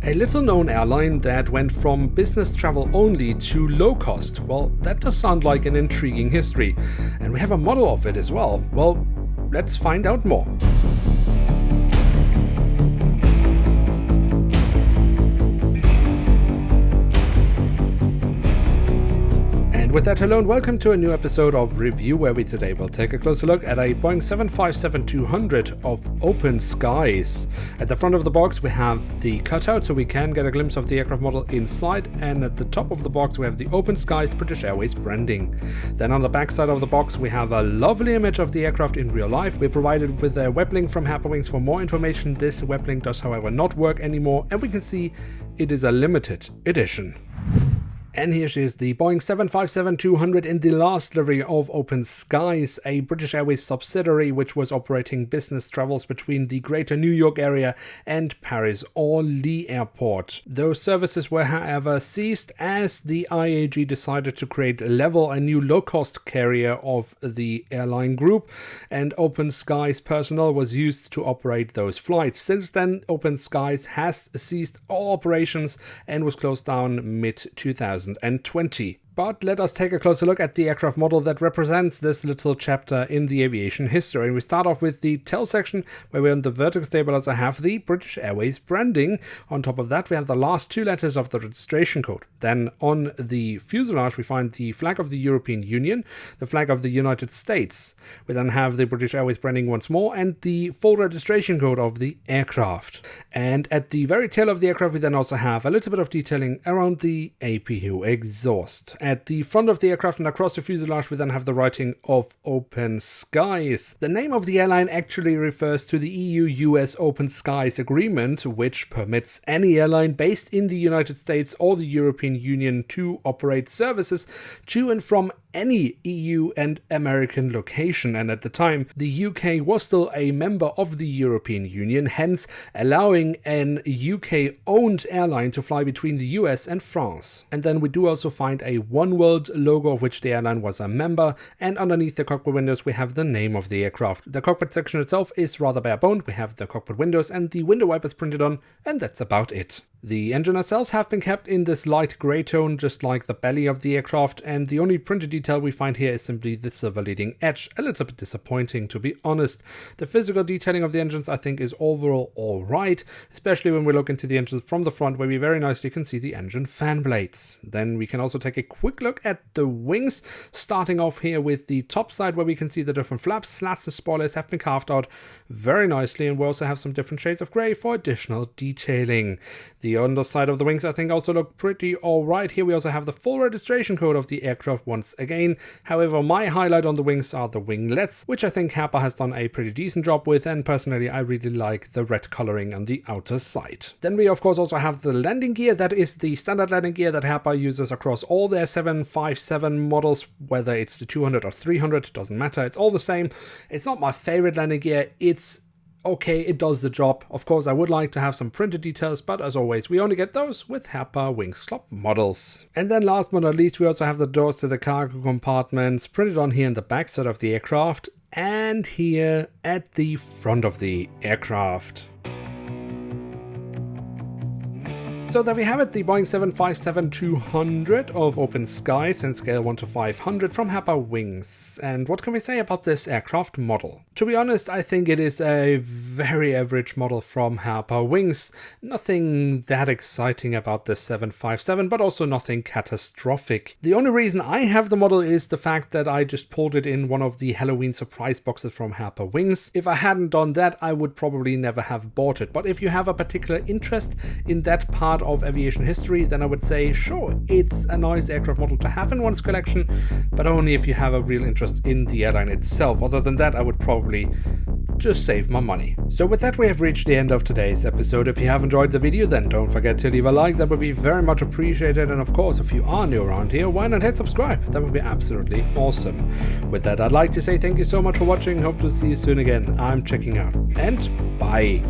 A little known airline that went from business travel only to low cost. Well, that does sound like an intriguing history. And we have a model of it as well. Well, let's find out more. With that, hello and welcome to a new episode of Review, where we today will take a closer look at a Boeing 757-200 of OpenSkies. At the front of the box we have the cutout so we can get a glimpse of the aircraft model inside, and at the top of the box we have the OpenSkies British Airways branding. Then on the back side of the box we have a lovely image of the aircraft in real life. We're provided with a web link from Herpa Wings for more information. This web link does however not work anymore, and we can see it is a limited edition. And here she is, the Boeing 757-200 in the last livery of OpenSkies, a British Airways subsidiary which was operating business travels between the greater New York area and Paris-Orly Airport. Those services were however ceased as the IAG decided to create LEVEL, a new low-cost carrier of the airline group, and OpenSkies personnel was used to operate those flights. Since then, OpenSkies has ceased all operations and was closed down mid-2020. But let us take a closer look at the aircraft model that represents this little chapter in the aviation history. And we start off with the tail section, where we on the vertical stabilizer have the British Airways branding. On top of that we have the last two letters of the registration code. Then on the fuselage we find the flag of the European Union, the flag of the United States. We then have the British Airways branding once more and the full registration code of the aircraft. And at the very tail of the aircraft we then also have a little bit of detailing around the APU exhaust. At the front of the aircraft and across the fuselage we then have the writing of OpenSkies. The name of the airline actually refers to the EU-US Open Skies Agreement, which permits any airline based in the United States or the European Union to operate services to and from any EU and American location, and at the time the UK was still a member of the European Union, hence allowing an UK owned airline to fly between the US and France. And then we do also find a One World logo of which the airline was a member, and underneath the cockpit windows we have the name of the aircraft. The cockpit section itself is rather bare boned. We have the cockpit windows and the window wipers printed on, and that's about it. The engine nacelles have been kept in this light grey tone, just like the belly of the aircraft, and the only printed detail we find here is simply the silver leading edge. A little bit disappointing, to be honest. The physical detailing of the engines I think is overall alright, especially when we look into the engines from the front, where we very nicely can see the engine fan blades. Then we can also take a quick look at the wings, starting off here with the top side, where we can see the different flaps / the spoilers have been carved out very nicely, and we also have some different shades of grey for additional detailing. The underside of the wings I think also look pretty alright. Here we also have the full registration code of the aircraft once again. However, my highlight on the wings are the winglets, which I think Herpa has done a pretty decent job with, and personally I really like the red coloring on the outer side. Then we of course also have the landing gear. That is the standard landing gear that Herpa uses across all their 757 models, whether it's the 200 or 300, doesn't matter, it's all the same. It's not my favorite landing gear, it's okay, it does the job. Of course, I would like to have some printed details, but as always, we only get those with Herpa Wings Club models. And then last but not least, we also have the doors to the cargo compartments printed on here in the backside of the aircraft and here at the front of the aircraft. So there we have it, the Boeing 757-200 of OpenSkies in scale 1 to 500 from Herpa Wings. And what can we say about this aircraft model? To be honest, I think it is a very average model from Herpa Wings. Nothing that exciting about this 757, but also nothing catastrophic. The only reason I have the model is the fact that I just pulled it in one of the Halloween surprise boxes from Herpa Wings. If I hadn't done that, I would probably never have bought it. But if you have a particular interest in that part of aviation history, then I would say sure, it's a nice aircraft model to have in one's collection, but only if you have a real interest in the airline itself. Other than that, I would probably just save my money. So with that, we have reached the end of today's episode. If you have enjoyed the video, then don't forget to leave a like, that would be very much appreciated. And of course, if you are new around here, why not hit subscribe? That would be absolutely awesome. With that, I'd like to say thank you so much for watching. Hope to see you soon again. I'm checking out, and bye.